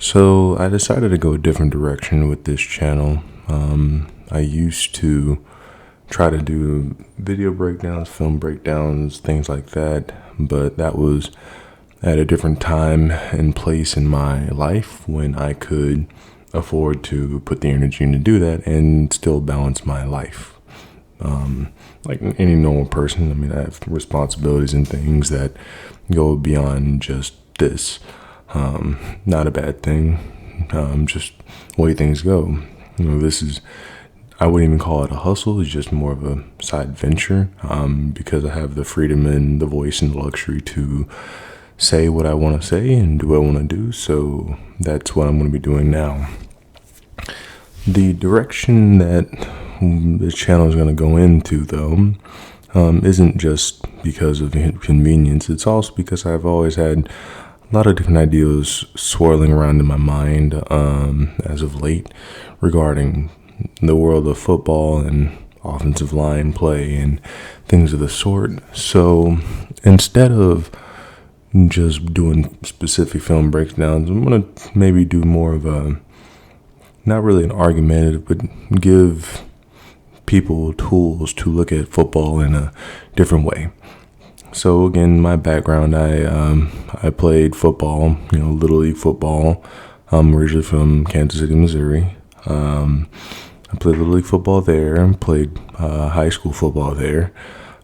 So I decided to go a different direction with this channel. I used to try to do video breakdowns, film breakdowns, things like that, but that was at a different time and place in my life when I could afford to put the energy in to do that and still balance my life. Like any normal person, I mean, I have responsibilities and things that go beyond just this. Not a bad thing. Just the way things go. I wouldn't even call it a hustle. It's just more of a side venture. Because I have the freedom and the voice and the luxury to say what I want to say and do what I want to do. So that's what I'm going to be doing now. The direction that this channel is going to go into, though, isn't just because of convenience. It's also because I've always had a lot of different ideas swirling around in my mind as of late regarding the world of football and offensive line play and things of the sort. So instead of just doing specific film breakdowns, I'm going to maybe do more of a, not really an argumentative, but give people tools to look at football in a different way. So again, my background, I played football, Little League football. I'm originally from Kansas City, Missouri. I played Little League football there, played high school football there.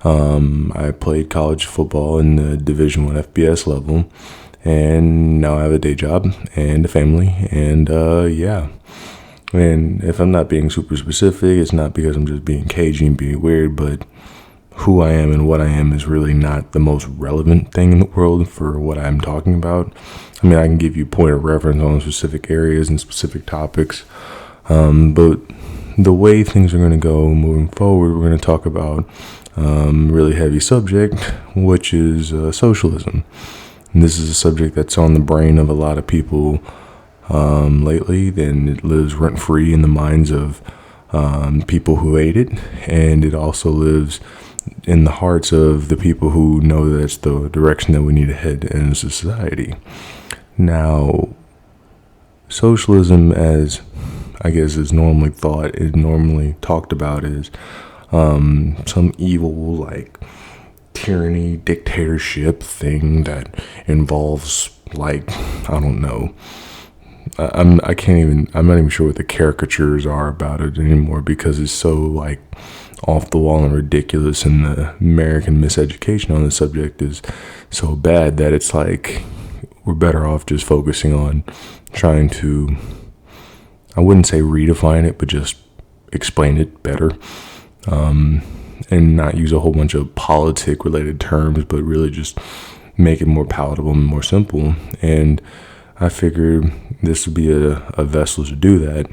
I played college football in the Division I FBS level, and now I have a day job and a family, and yeah. And if I'm not being super specific, it's not because I'm just being cagey and being weird, but who I am and what I am is really not the most relevant thing in the world for what I'm talking about. I mean, I can give you point of reference on specific areas and specific topics, but the way things are going to go moving forward, we're going to talk about really heavy subject, which is socialism. And this is a subject that's on the brain of a lot of people lately. Then it lives rent-free in the minds of people who hate it, and it also lives in the hearts of the people who know that's the direction that we need to head in society. Now, socialism, as I guess is normally thought, is normally talked about as some evil, like, tyranny, dictatorship thing that involves, like, I don't know. I'm not even sure what the caricatures are about it anymore, because it's so, like, off the wall and ridiculous, and the American miseducation on the subject is so bad that it's like we're better off just focusing on trying to, I wouldn't say redefine it, but just explain it better, and not use a whole bunch of politic related terms, but really just make it more palatable and more simple. And I figured this would be a vessel to do that,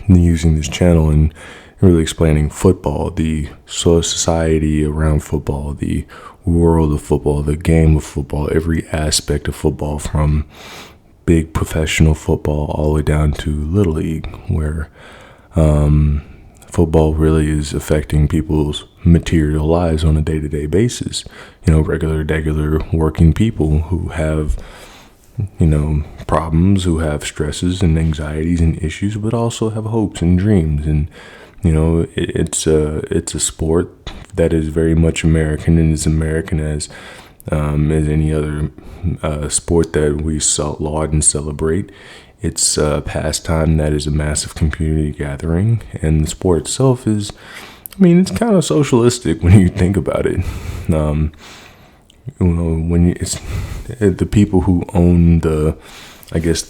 using this channel and really explaining football, the society around football, the world of football, the game of football, every aspect of football, from big professional football all the way down to Little League, where football really is affecting people's material lives on a day-to-day basis. Regular working people who have problems, who have stresses and anxieties and issues, but also have hopes and dreams. And it's a sport that is very much American, and as American as any other sport that we laud and celebrate. It's a pastime that is a massive community gathering, and the sport itself is, it's kind of socialistic when you think about it. It's the people who own the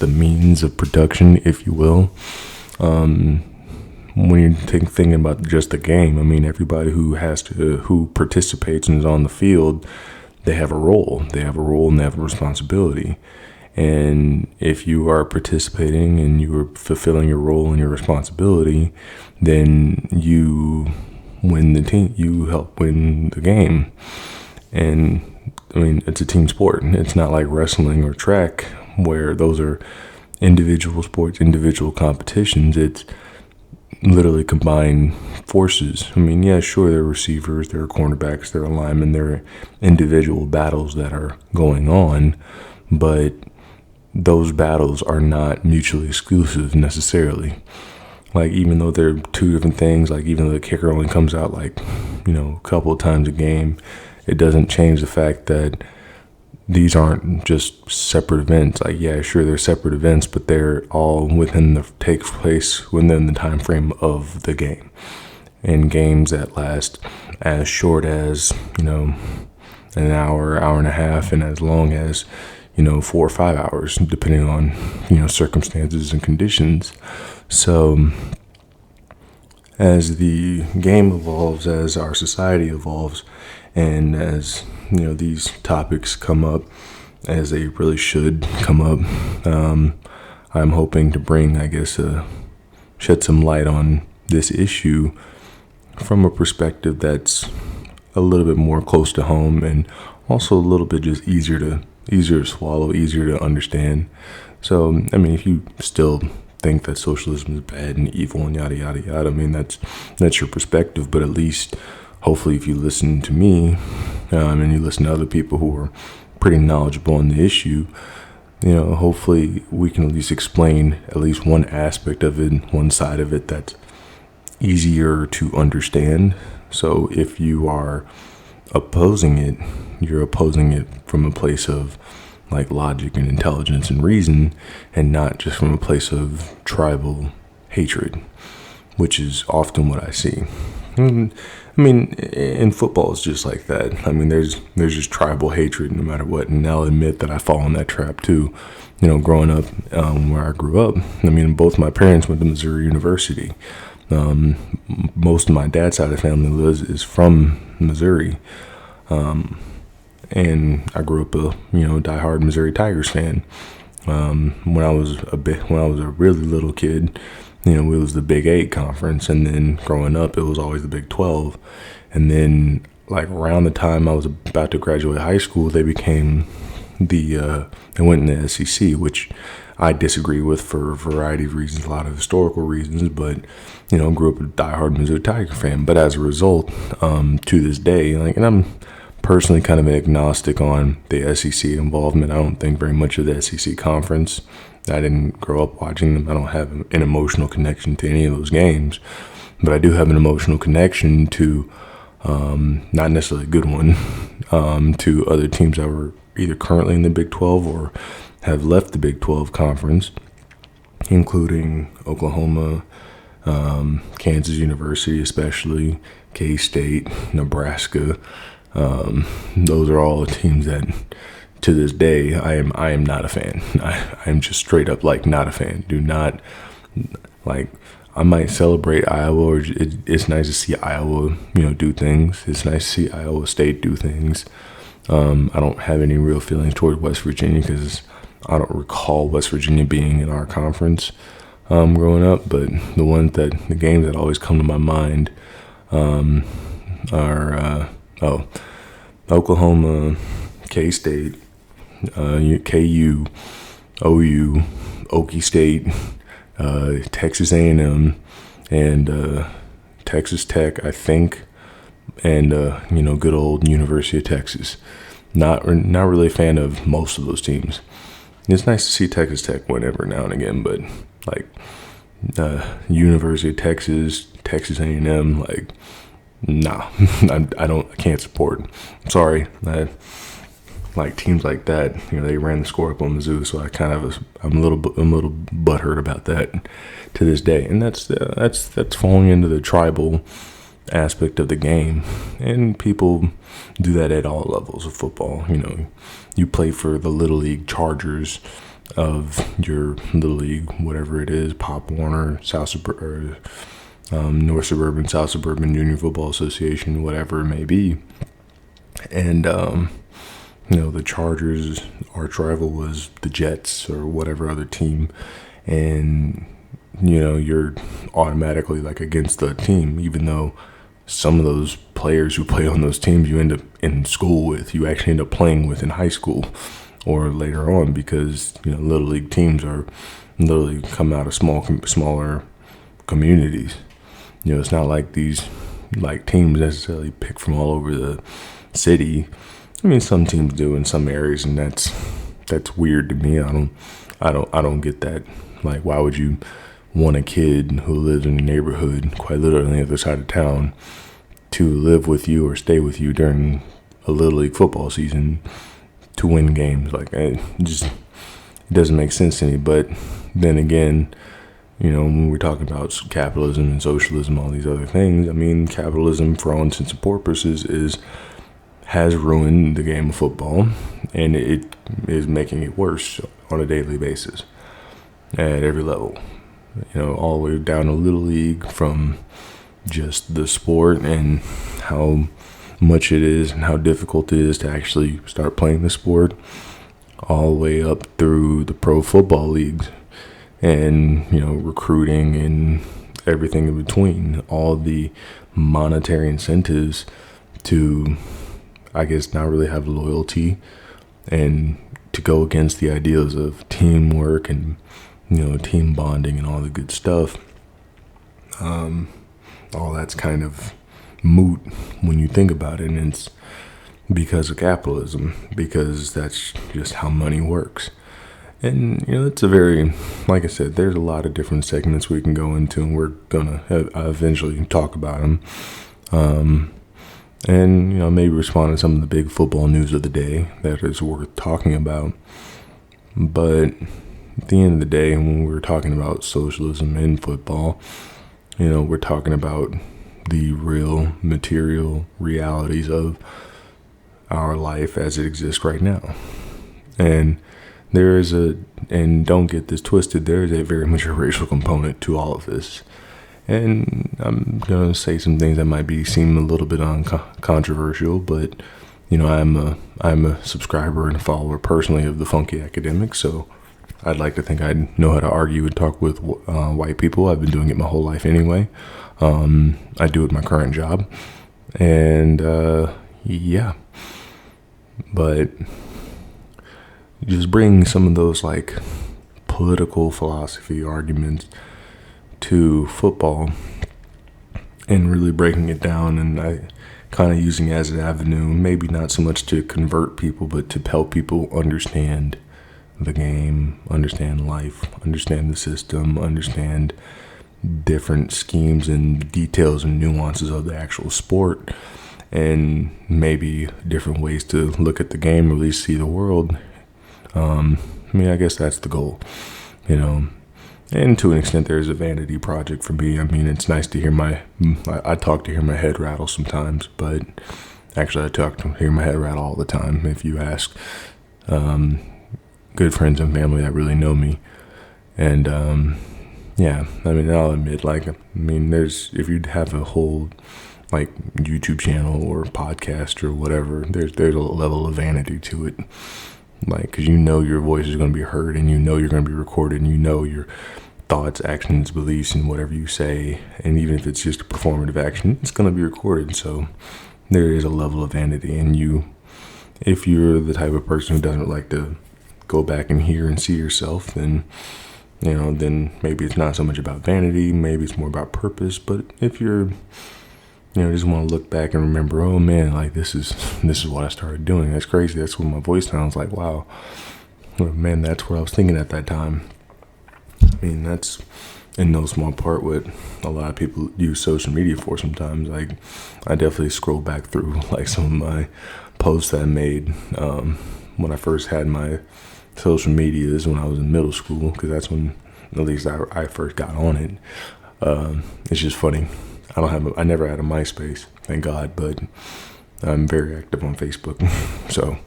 means of production, if you will. When you're thinking about just the game, everybody who participates and is on the field, they have a role. They have a role and they have a responsibility. And if you are participating and you are fulfilling your role and your responsibility, then you win the team. You help win the game. And it's a team sport. It's not like wrestling or track, where those are individual sports, individual competitions. It's literally combined forces. Sure, there are receivers, there are cornerbacks, there are linemen, there are individual battles that are going on, but those battles are not mutually exclusive necessarily. Like, even though they're two different things, like even though the kicker only comes out like, a couple of times a game, it doesn't change the fact that these aren't just separate events. Like, yeah, sure, they're separate events, but they're all take place within the time frame of the game. And games that last as short as, an hour, hour and a half, and as long as, 4 or 5 hours, depending on, circumstances and conditions. So as the game evolves, as our society evolves, and as, these topics come up, as they really should come up, I'm hoping to bring, shed some light on this issue from a perspective that's a little bit more close to home, and also a little bit just easier to swallow, easier to understand. So, if you still think that socialism is bad and evil and yada yada yada, that's your perspective. But at least, hopefully, if you listen to me, and you listen to other people who are pretty knowledgeable on the issue, hopefully we can at least explain at least one aspect of it, one side of it that's easier to understand. So if you are opposing it, you're opposing it from a place of like logic and intelligence and reason, and not just from a place of tribal hatred, which is often what I see. In football, it's just like that. There's just tribal hatred no matter what, and I'll admit that I fall in that trap too. Growing up where I grew up, both my parents went to Missouri University. Most of my dad's side of the family is from Missouri, and I grew up a diehard Missouri Tigers fan. When I was a really little kid, it was the Big 8 conference, and then growing up, it was always the Big 12. And then, like, around the time I was about to graduate high school, they became they went in the SEC, which I disagree with for a variety of reasons, a lot of historical reasons, but, grew up a diehard Missouri Tiger fan. But as a result, to this day, and I'm personally kind of agnostic on the SEC involvement. I don't think very much of the SEC conference. I didn't grow up watching them. I don't have an emotional connection to any of those games, but I do have an emotional connection to, not necessarily a good one, to other teams that were either currently in the Big 12 or have left the Big 12 conference, including Oklahoma, Kansas University, especially K-State, Nebraska. Those are all teams that, to this day, I am not a fan. I'm just straight up not a fan. Do not I might celebrate Iowa, or it's nice to see Iowa, do things. It's nice to see Iowa State do things. I don't have any real feelings toward West Virginia because I don't recall West Virginia being in our conference growing up. But the games that always come to my mind are Oklahoma, K-State, KU, OU, Okie State, Texas A&M, and Texas Tech, I think, and good old University of Texas. Not really a fan of most of those teams. It's nice to see Texas Tech win every now and again, but University of Texas, Texas A&M, nah, I can't support. I'm sorry. Teams like that, they ran the score up on Mizzou, so I'm a little butthurt about that to this day. And that's falling into the tribal aspect of the game, and people do that at all levels of football. You play for the Little League Chargers of your Little League, whatever it is, Pop Warner, North Suburban, South Suburban Junior Football Association, whatever it may be. And, the Chargers, arch rival was the Jets or whatever other team. And, you're automatically against the team, even though some of those players who play on those teams you end up in school with, you actually end up playing with in high school or later on, because, Little League teams are literally come out of smaller communities. It's not like these teams necessarily pick from all over the city. Some teams do in some areas, and that's weird to me. I I don't get that. Like, why would you want a kid who lives in a neighborhood, quite literally on the other side of town, to live with you or stay with you during a Little League football season to win games? Like, it doesn't make sense to me. But then again, when we're talking about capitalism and socialism, all these other things, I mean, capitalism, for all intents and purposes, has ruined the game of football, and it is making it worse on a daily basis at every level. All the way down to Little League, from just the sport and how much it is and how difficult it is to actually start playing the sport, all the way up through the pro football leagues and, recruiting and everything in between. All the monetary incentives to, I guess, not really have loyalty and to go against the ideals of teamwork and, team bonding and all the good stuff. All that's kind of moot when you think about it, and it's because of capitalism, because that's just how money works. And, it's a very, like I said, there's a lot of different segments we can go into, and we're going to eventually talk about them. And, maybe respond to some of the big football news of the day that is worth talking about. But at the end of the day, when we're talking about socialism in football, we're talking about the real material realities of our life as it exists right now. And and don't get this twisted, there is a very much a racial component to all of this. And I'm going to say some things that might seem a little bit controversial, but, I'm a subscriber and a follower personally of the Funky Academic, so I'd like to think I know how to argue and talk with white people. I've been doing it my whole life anyway. I do it my current job. And, yeah. But just bringing some of those, like, political philosophy arguments to football and really breaking it down, and I kind of using it as an avenue, maybe not so much to convert people, but to help people understand the game, understand life, understand the system, understand different schemes and details and nuances of the actual sport, and maybe different ways to look at the game, or at least see the world. I guess that's the goal, and to an extent there's a vanity project for me. It's nice to hear I talk to hear my head rattle sometimes, but actually I talk to hear my head rattle all the time. If you ask good friends and family that really know me. And I'll admit, if you'd have a whole YouTube channel or podcast or whatever, there's a level of vanity to it, because your voice is going to be heard, and you're going to be recorded, and your thoughts, actions, beliefs, and whatever you say, and even if it's just a performative action, it's going to be recorded. So there is a level of vanity, and if you're the type of person who doesn't like to go back and hear and see yourself, then then maybe it's not so much about vanity, maybe it's more about purpose. But if you're just want to look back and remember, oh man, this is what I started doing, that's crazy, that's what my voice sounds like, wow, man, that's what I was thinking at that time. That's in no small part what a lot of people use social media for sometimes. I definitely scroll back through some of my posts that I made when I first had my social medias when I was in middle school, because that's when at least I first got on it. It's just funny. I never had a MySpace, thank God, but I'm very active on Facebook. So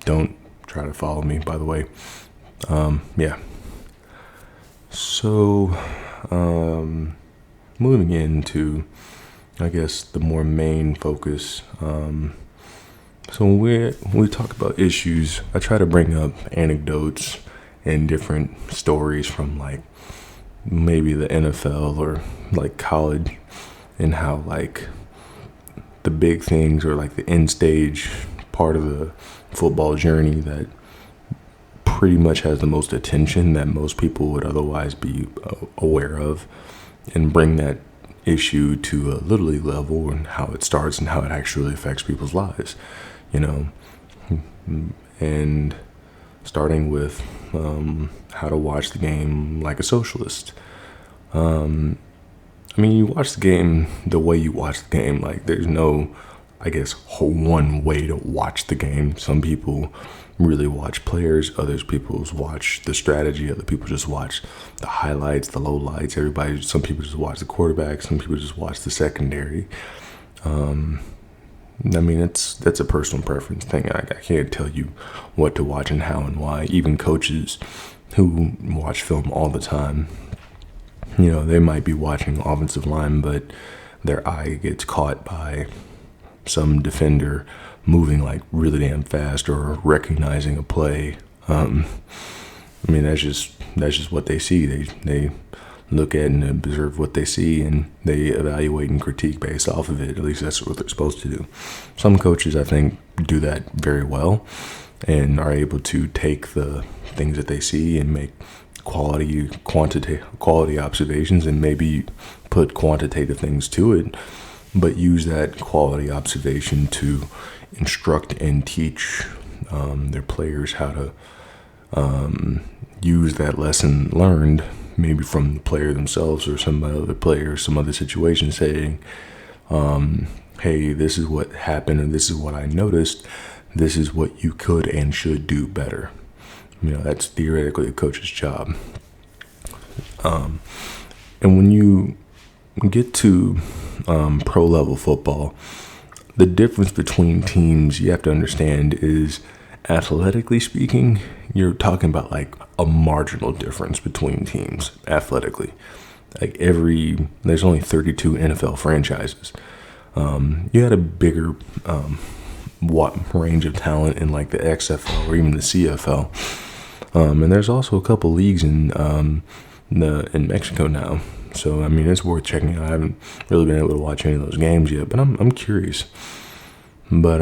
don't try to follow me, by the way. Yeah. So moving into, I guess, the more main focus. So when we talk about issues, I try to bring up anecdotes and different stories from maybe the NFL or college, and how the big things, or the end stage part of the football journey that pretty much has the most attention that most people would otherwise be aware of, and bring that issue to a Little League level, and how it starts and how it actually affects people's lives, and starting with how to watch the game like a socialist. I mean, you watch the game the way you watch the game. Like, there's no, I guess, one way to watch the game. Some people really watch players. Others people watch the strategy. Other people just watch the highlights, the lowlights. Some people just watch the quarterback. Some people just watch the secondary. I mean, that's a personal preference thing. I can't tell you what to watch and how and why. Even coaches who watch film all the time, they might be watching offensive line, but their eye gets caught by some defender moving like really damn fast or recognizing a play. I mean, that's just what they see. They look at and observe what they see, and they evaluate and critique based off of it. At least that's what they're supposed to do. Some coaches, I think, do that very well and are able to take the things that they see and make quality observations, and maybe put quantitative things to it, but use that quality observation to instruct and teach their players how to use that lesson learned, maybe from the player themselves or some other player, some other situation, saying, hey, this is what happened and this is what I noticed. This is what you could and should do better. That's theoretically a coach's job. And when you get to pro level football, the difference between teams you have to understand is, athletically speaking, you're talking about like a marginal difference between teams athletically. Like there's only 32 NFL franchises. You had a bigger range of talent in like the XFL or even the CFL. And there's also a couple leagues in Mexico now. So, I mean, it's worth checking out. I haven't really been able to watch any of those games yet, but I'm curious. But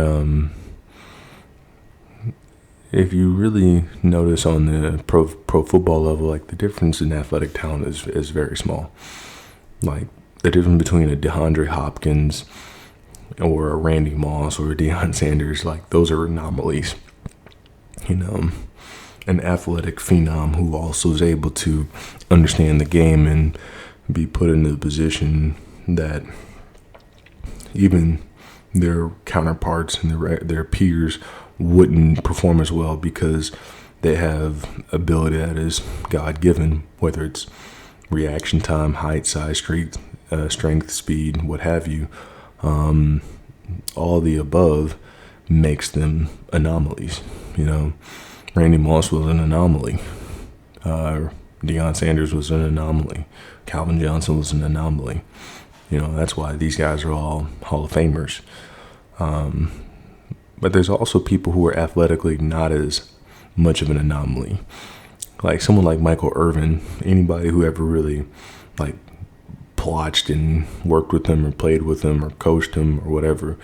if you really notice on the pro football level, like the difference in athletic talent is very small. Like the difference between a DeAndre Hopkins or a Randy Moss or a Deion Sanders, like those are anomalies. An athletic phenom who also is able to understand the game and be put into the position that even their counterparts and their peers wouldn't perform as well, because they have ability that is God-given, whether it's reaction time, height, size, strength, speed, what have you. All the above makes them anomalies. Randy Moss was an anomaly. Deion Sanders was an anomaly. Calvin Johnson was an anomaly. That's why these guys are all Hall of Famers. But there's also people who are athletically not as much of an anomaly. Like someone like Michael Irvin, anybody who ever really like plotched and worked with him or played with him or coached him or whatever,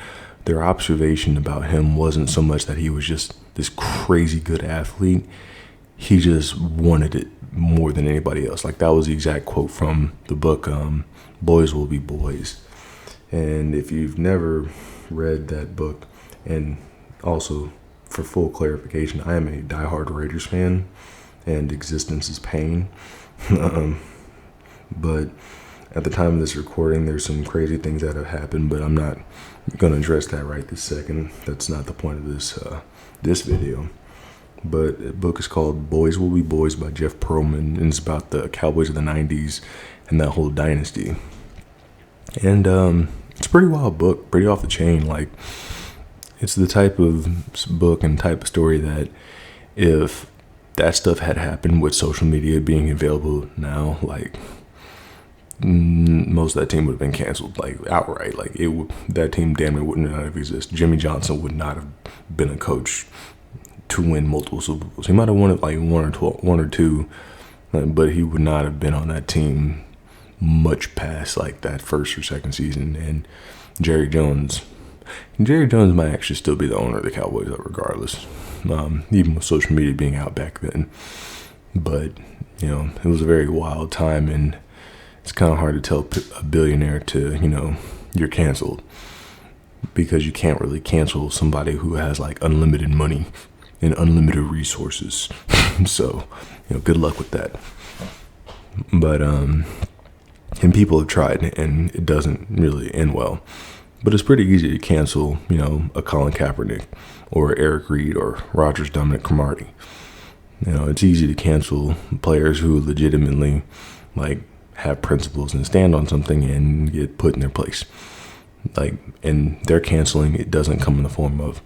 their observation about him wasn't so much that he was just this crazy good athlete. He just wanted it more than anybody else. Like that was the exact quote from the book, Boys Will Be Boys. And if you've never read that book, and also for full clarification, I am a diehard Raiders fan and existence is pain. But at the time of this recording, there's some crazy things that have happened, but I'm not going to address that right this second. That's not the point of this video. But the book is called Boys Will Be Boys by Jeff Pearlman, and it's about the Cowboys of the 90s and that whole dynasty. And it's a pretty wild book, pretty off the chain. Like, it's the type of book and type of story that if that stuff had happened with social media being available now, like, most of that team would have been canceled, like outright. Like that team damn near wouldn't have existed. Jimmy Johnson would not have been a coach to win multiple Super Bowls. He might have won it like one or two, but he would not have been on that team much past like that first or second season. And Jerry Jones might actually still be the owner of the Cowboys, regardless, even with social media being out back then. But it was a very wild time, and it's kind of hard to tell a billionaire to, you're canceled, because you can't really cancel somebody who has like unlimited money. and unlimited resources. So, good luck with that. But, and people have tried, and it doesn't really end well. But it's pretty easy to cancel, a Colin Kaepernick or Eric Reed or Rogers Dominic Cromartie. It's easy to cancel players who legitimately, have principles and stand on something and get put in their place. And their canceling, it doesn't come in the form of,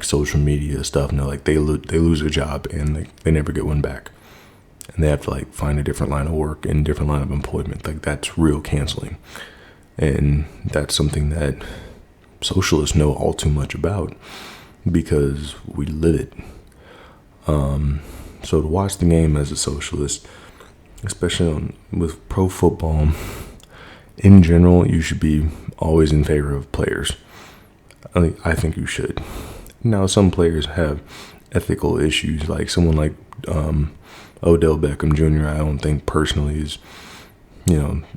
social media stuff. No, they lose their job and they never get one back. And they have to, find a different line of work and different line of employment. That's real canceling. And that's something that socialists know all too much about because we live it. So to watch the game as a socialist, especially with pro football, in general, you should be always in favor of players. I think you should. Now, some players have ethical issues, like someone like Odell Beckham Jr. I don't think personally is,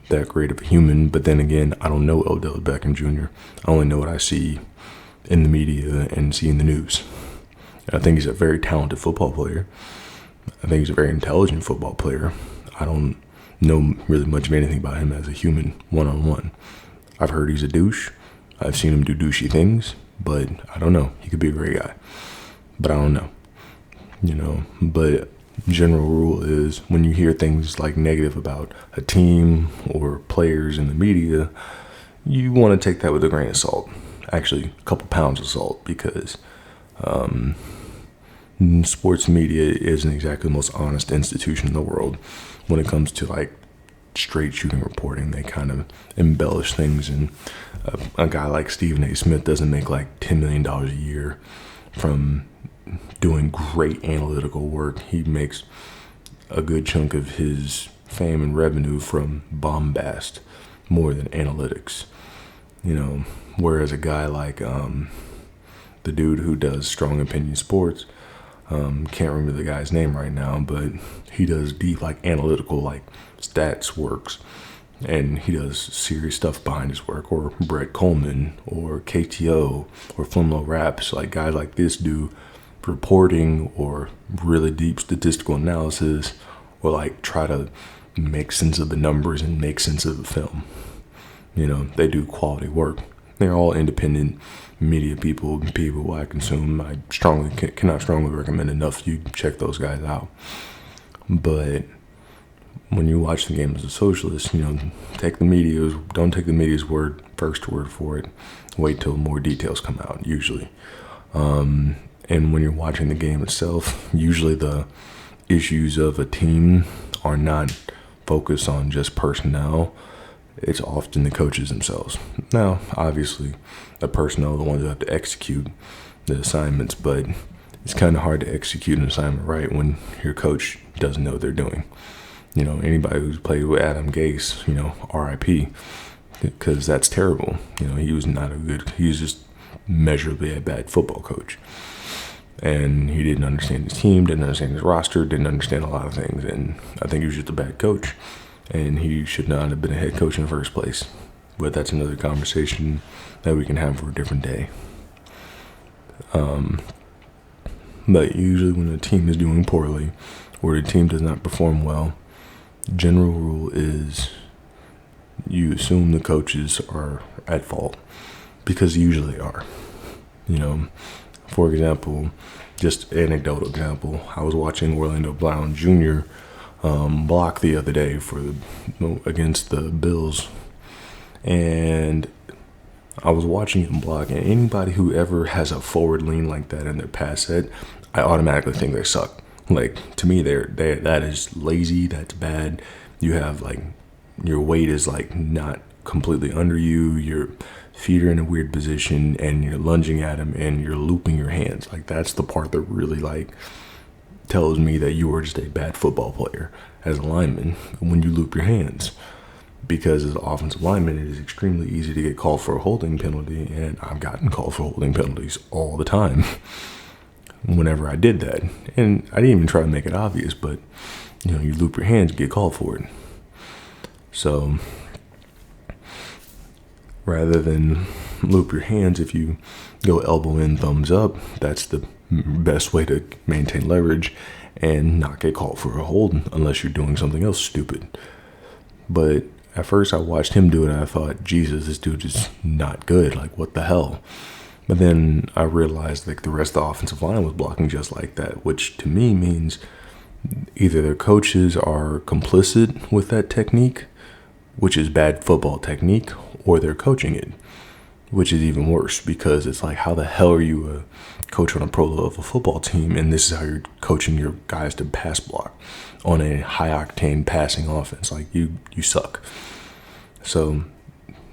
that great of a human. But then again, I don't know Odell Beckham Jr. I only know what I see in the media and see in the news. I think he's a very talented football player. I think he's a very intelligent football player. I don't know really much of anything about him as a human one-on-one. I've heard he's a douche. I've seen him do douchey things, but I don't know. He could be a great guy, but I don't know. But general rule is when you hear things negative about a team or players in the media, you want to take that with a grain of salt. Actually, a couple pounds of salt, because sports media isn't exactly the most honest institution in the world when it comes to straight shooting reporting. They kind of embellish things, and a guy like Stephen A. Smith doesn't make $10 million a year from doing great analytical work. He makes a good chunk of his fame and revenue from bombast more than analytics. Whereas a guy like the dude who does Strong Opinion Sports, can't remember the guy's name right now, but he does deep analytical stats works, and he does serious stuff behind his work. Or Brett Coleman or KTO or Flimlo Raps, guys like this do reporting or really deep statistical analysis, or try to make sense of the numbers and make sense of the film. They do quality work. They're all independent media people I consume. I cannot strongly recommend enough you check those guys out. But when you watch the game as a socialist, don't take the media's first word for it. Wait till more details come out, usually. And when you're watching the game itself, usually the issues of a team are not focused on just personnel. It's often the coaches themselves. Now, obviously, the personnel are the ones who have to execute the assignments, but it's kind of hard to execute an assignment right when your coach doesn't know what they're doing. Anybody who's played with Adam Gase, RIP, because that's terrible. He was just measurably a bad football coach. And he didn't understand his team, didn't understand his roster, didn't understand a lot of things. And I think he was just a bad coach. And he should not have been a head coach in the first place. But that's another conversation that we can have for a different day. But usually when a team is doing poorly or the team does not perform well, general rule is you assume the coaches are at fault, because usually they are. For example, just anecdotal example, I was watching Orlando Brown Jr. Block the other day against the Bills, and I was watching him block, and anybody who ever has a forward lean like that in their pass set, I automatically think they suck. To me, that is lazy. That's bad. You have your weight is not completely under you. Your feet are in a weird position, and you're lunging at him, and you're looping your hands. That's the part that really tells me that you are just a bad football player as a lineman when you loop your hands. Because as an offensive lineman, it is extremely easy to get called for a holding penalty, and I've gotten called for holding penalties all the time whenever I did that. And I didn't even try to make it obvious, but you loop your hands, you get called for it. So rather than loop your hands. If you go elbow in, thumbs up, that's the best way to maintain leverage and not get called for a hold unless you're doing something else stupid. But at first I watched him do it and I thought, Jesus, this dude is not good. Like, what the hell? But then I realized like the rest of the offensive line was blocking just like that, which to me means either their coaches are complicit with that technique, which is bad football technique, or they're coaching it, which is even worse, because it's like, how the hell are you a coach on a pro level football team and this is how you're coaching your guys to pass block on a high octane passing offense? Like, you suck. So,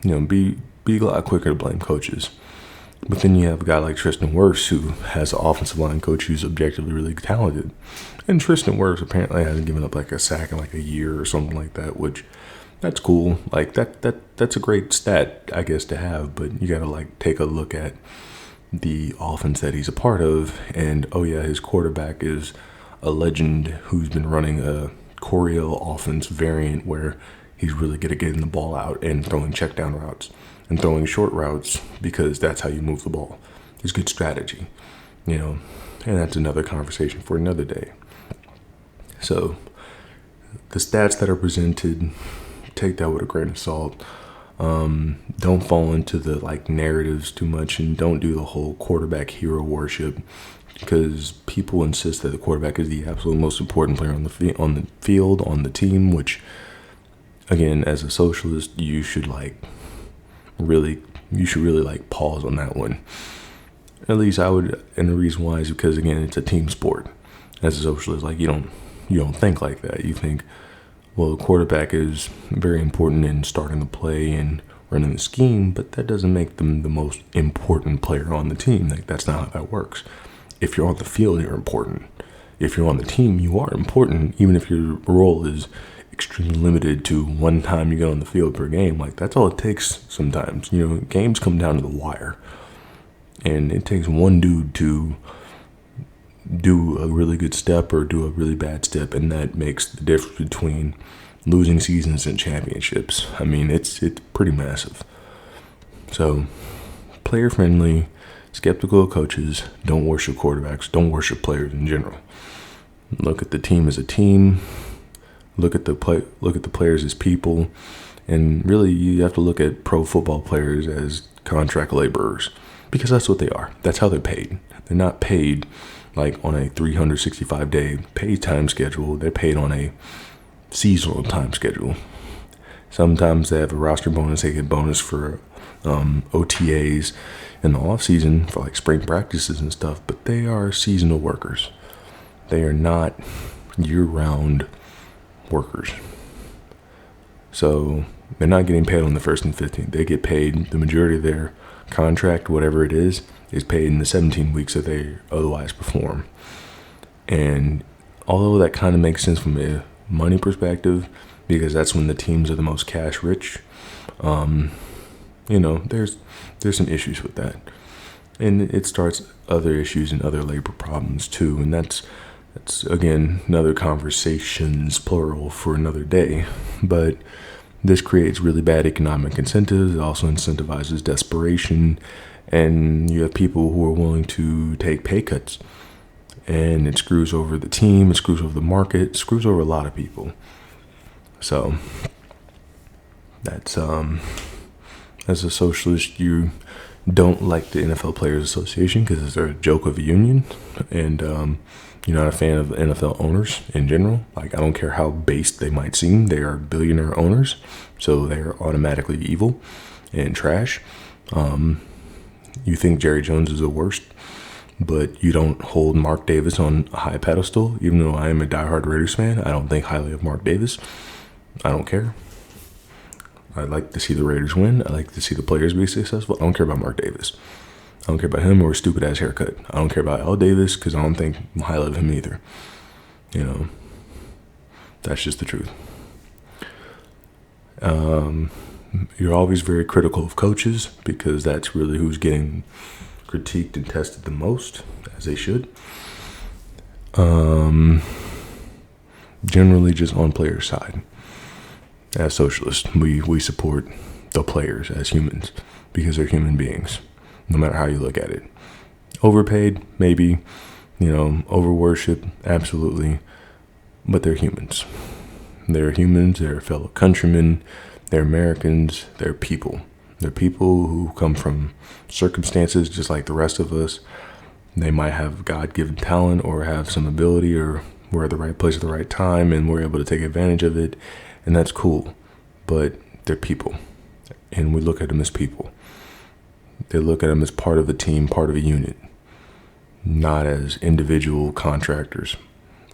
be a lot quicker to blame coaches. But then you have a guy like Tristan Wirfs, who has an offensive line coach who's objectively really talented. And Tristan Wirfs apparently hasn't given up like a sack in like a year or something like that, which that's cool. Like that's a great stat, I guess, to have. But you got to like take a look at the offense that he's a part of. And oh yeah, his quarterback is a legend who's been running a Coryell offense variant where he's really good at getting the ball out and throwing check down routes and throwing short routes, because that's how you move the ball. It's good strategy, and that's another conversation for another day. So the stats that are presented, take that with a grain of salt. Don't fall into the like narratives too much, and don't do the whole quarterback hero worship, because people insist that the quarterback is the absolute most important player on the field, on the team, which, again, as a socialist, you should really like pause on that one. At least I would, and the reason why is because, again, it's a team sport. As a socialist, like, you don't think like that. You think, well, the quarterback is very important in starting the play and running the scheme, but that doesn't make them the most important player on the team. Like, that's not how that works. If you're on the field, you're important. If you're on the team, you are important, even if your role is extremely limited to one time you get on the field per game. Like, that's all it takes sometimes. Games come down to the wire, and it takes one dude to do a really good step or do a really bad step, and that makes the difference between losing seasons and championships. I mean, it's pretty massive. So, player friendly, skeptical of coaches, don't worship quarterbacks, don't worship players in general. Look at the team as a team. Look at the players as people, and really you have to look at pro football players as contract laborers, because that's what they are. That's how they're paid. They're not paid like on a 365-day pay time schedule. They're paid on a seasonal time schedule. Sometimes they have a roster bonus. They get bonus for OTAs in the off season for like spring practices and stuff, but they are seasonal workers. They are not year-round workers. So they're not getting paid on the 1st and 15th. They get paid, the majority of their contract, whatever it is paid in the 17 weeks that they otherwise perform. And although that kind of makes sense from a money perspective, because that's when the teams are the most cash rich, there's some issues with that. And it starts other issues and other labor problems too. And that's again, another conversations, plural, for another day. But this creates really bad economic incentives. It also incentivizes desperation. And you have people who are willing to take pay cuts. And it screws over the team. It screws over the market. It screws over a lot of people. So that's, as a socialist, you don't like the NFL Players Association because they're a joke of a union. And, you're not a fan of NFL owners in general. Like, I don't care how based they might seem. They are billionaire owners, so they're automatically evil and trash. You think Jerry Jones is the worst, but you don't hold Mark Davis on a high pedestal. Even though I am a diehard Raiders fan, I don't think highly of Mark Davis. I don't care. I like to see the Raiders win. I like to see the players be successful. I don't care about Mark Davis. I don't care about him or his stupid ass haircut. I don't care about Al Davis because I don't think highly of him either. That's just the truth. You're always very critical of coaches because that's really who's getting critiqued and tested the most, as they should. Generally just on player side. As socialists, we support the players as humans, because they're human beings, no matter how you look at it. Overpaid, maybe, over worship, absolutely, but they're humans. They're humans, they're fellow countrymen, they're Americans, they're people. They're people who come from circumstances just like the rest of us. They might have God-given talent or have some ability, or we're at the right place at the right time and we're able to take advantage of it, and that's cool. But they're people, and we look at them as people. They look at them as part of a team, part of a unit, not as individual contractors,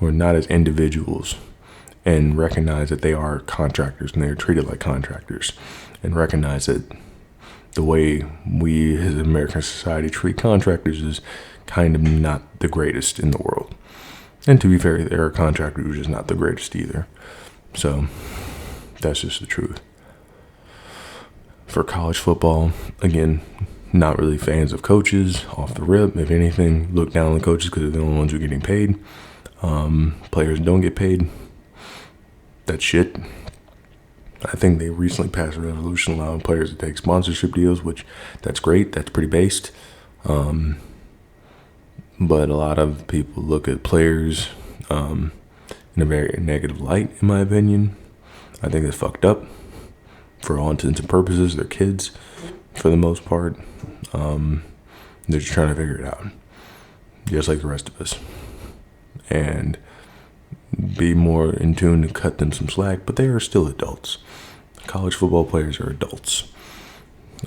or not as individuals, and recognize that they are contractors and they're treated like contractors, and recognize that the way we as American society treat contractors is kind of not the greatest in the world. And to be fair, there are contractors who are just not the greatest either. So that's just the truth. For college football, again, not really fans of coaches off the rip. If anything, look down on the coaches because they're the only ones who are getting paid. Players don't get paid. That's shit. I think they recently passed a resolution allowing players to take sponsorship deals, which that's great. That's pretty based. But a lot of people look at players in a very negative light, in my opinion. I think it's fucked up. For all intents and purposes, they're kids for the most part. They're just trying to figure it out, just like the rest of us. And be more in tune to cut them some slack, but they are still adults. College football players are adults.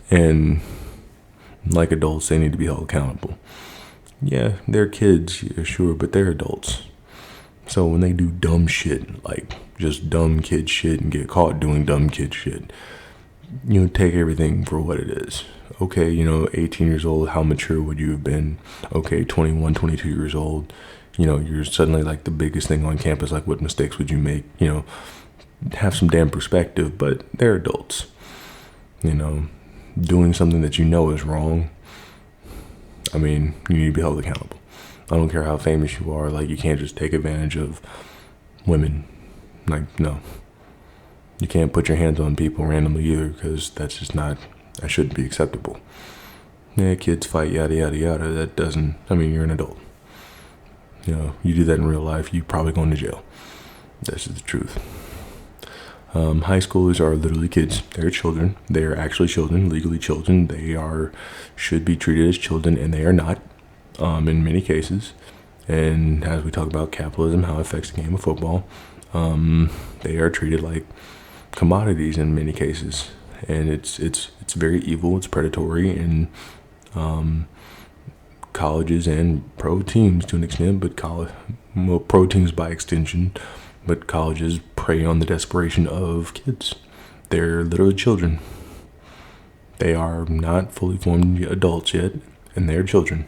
And like adults, they need to be held accountable. Yeah, they're kids, yeah, sure, but they're adults. So when they do dumb shit, like just dumb kid shit, and get caught doing dumb kid shit, take everything for what it is. Okay, 18 years old, how mature would you have been? Okay, 21, 22 years old, you're suddenly like the biggest thing on campus. Like, what mistakes would you make? Have some damn perspective, but they're adults. Doing something that is wrong. I mean, you need to be held accountable. I don't care how famous you are. Like, you can't just take advantage of women. Like, no. You can't put your hands on people randomly either, because that's just not, that shouldn't be acceptable. Yeah, kids fight, yada, yada, yada. That doesn't, you're an adult. You do that in real life, you probably going to jail. That's just the truth. High schoolers are literally kids. They're children. They're actually children, legally children. They should be treated as children, and they are not, in many cases. And as we talk about capitalism, how it affects the game of football, they are treated like commodities in many cases. And it's very evil. It's predatory, and colleges and pro teams to an extent, but pro teams by extension. But colleges prey on the desperation of kids. They're literally children. They are not fully formed adults yet, and they're children.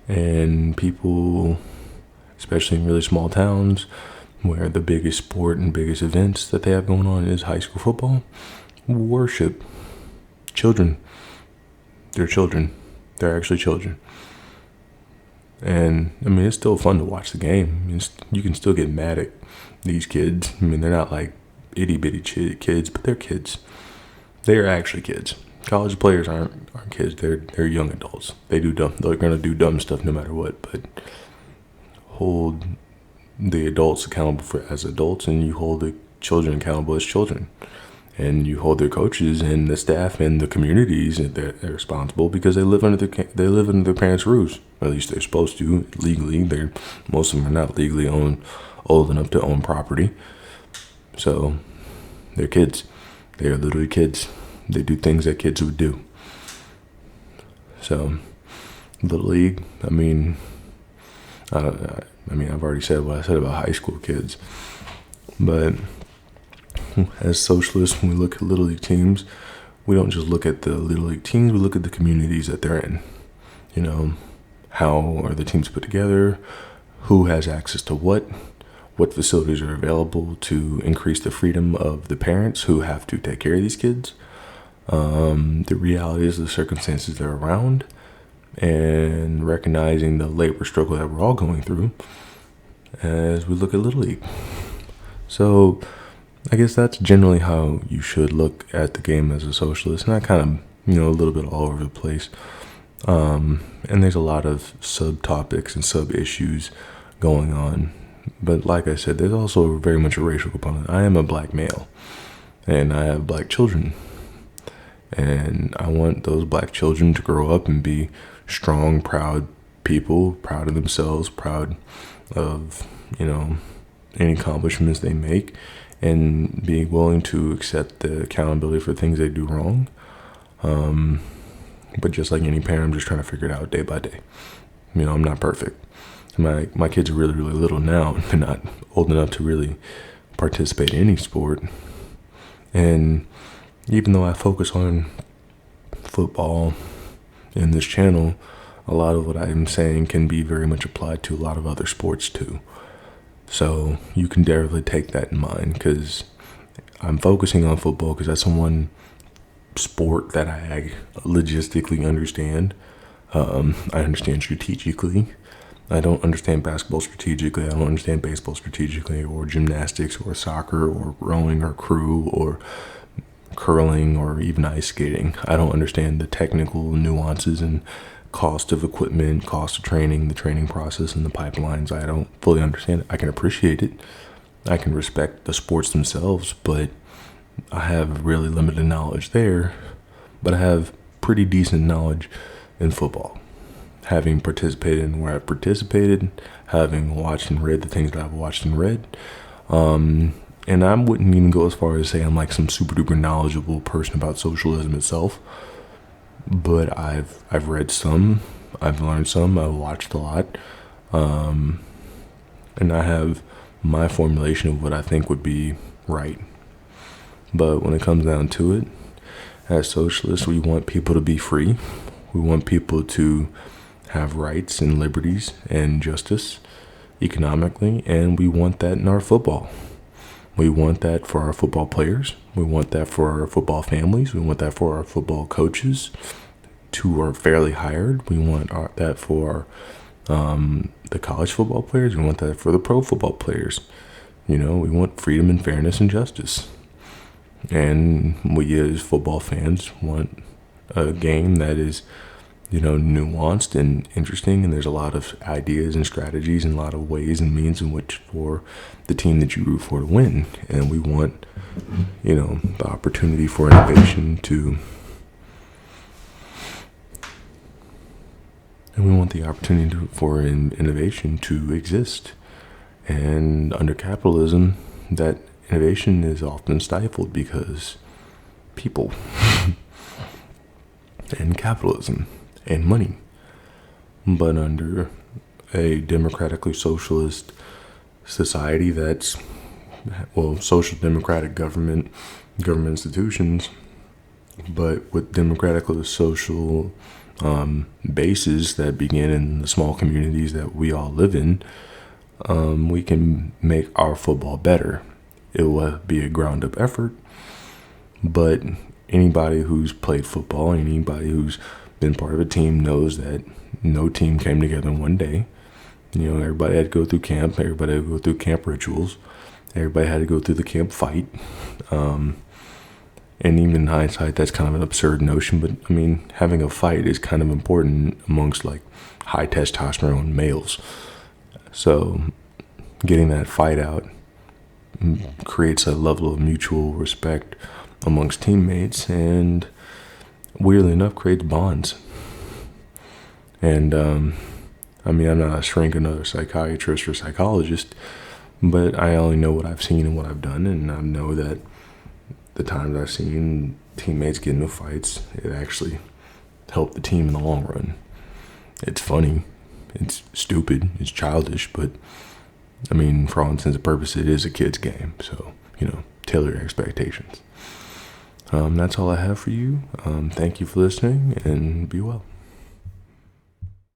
And people, especially in really small towns, where the biggest sport and biggest events that they have going on is high school football, worship children. They're children. They're actually children. And, it's still fun to watch the game. You can still get mad at these kids. They're not like itty-bitty kids, but they're kids. They're actually kids. College players aren't kids. They're young adults. They're going to do dumb stuff no matter what, but hold the adults accountable as adults, and you hold the children accountable as children. And you hold their coaches and the staff and the communities, and they're responsible because they live under their parents' roofs. Or at least they're supposed to legally. Most of them are not legally old enough to own property. So they're kids. They are literally kids. They do things that kids would do. So Little League. I've already said what I said about high school kids, but as socialists, when we look at Little League teams, we don't just look at the Little League teams, we look at the communities that they're in. How are the teams put together? Who has access to what? What facilities are available to increase the freedom of the parents who have to take care of these kids? The realities of the circumstances they're around, and recognizing the labor struggle that we're all going through as we look at Little League. So I guess that's generally how you should look at the game as a socialist. And I kind of, a little bit all over the place. And there's a lot of subtopics and sub issues going on. But like I said, there's also very much a racial component. I am a black male and I have black children. And I want those black children to grow up and be strong, proud people, proud of themselves, proud of, any accomplishments they make, and being willing to accept the accountability for things they do wrong. But just like any parent, I'm just trying to figure it out day by day. I'm not perfect. My kids are really, really little now. They're not old enough to really participate in any sport. And even though I focus on football in this channel, a lot of what I'm saying can be very much applied to a lot of other sports too. So you can definitely take that in mind, because I'm focusing on football because that's the one sport that I logistically understand. I understand strategically. I don't understand basketball strategically. I don't understand baseball strategically, or gymnastics, or soccer, or rowing, or crew, or curling, or even ice skating. I don't understand the technical nuances and cost of equipment, cost of training, the training process, and the pipelines. I don't fully understand it. I can appreciate it. I can respect the sports themselves, but I have really limited knowledge there. But I have pretty decent knowledge in football, having participated in where I've participated, having watched and read the things that I've watched and read. And I wouldn't even go as far as say I'm like some super duper knowledgeable person about socialism itself. But I've read some, I've learned some, I've watched a lot, and I have my formulation of what I think would be right. But when it comes down to it, as socialists, we want people to be free. We want people to have rights and liberties and justice economically, and we want that in our football. We want that for our football players. We want that for our football families. We want that for our football coaches who are fairly hired. We want that for the college football players. We want that for the pro football players. We want freedom and fairness and justice. And we as football fans want a game that is, nuanced and interesting, and there's a lot of ideas and strategies and a lot of ways and means in which for the team that you root for to win. And we want, the opportunity for innovation to, for innovation to exist. And under capitalism, that innovation is often stifled because people and capitalism and money. But under a democratically socialist society that's, social democratic government institutions, but with democratically social bases that begin in the small communities that we all live in, we can make our football better. It will be a ground up effort, but anybody who's played football, anybody who's been part of a team knows that no team came together in one day. Everybody had to go through camp. Everybody had to go through camp rituals. Everybody had to go through the camp fight. And even in hindsight, that's kind of an absurd notion. But having a fight is kind of important amongst like high testosterone males. So getting that fight out creates a level of mutual respect amongst teammates, and weirdly enough creates bonds. And I'm not a shrink, another psychiatrist or psychologist, but I only know what I've seen and what I've done, and I know that the times I've seen teammates get into fights, it actually helped the team in the long run. It's funny, it's stupid, it's childish, but for all intents and purposes, it is a kid's game. So, tailor your expectations. That's all I have for you. Thank you for listening, and be well.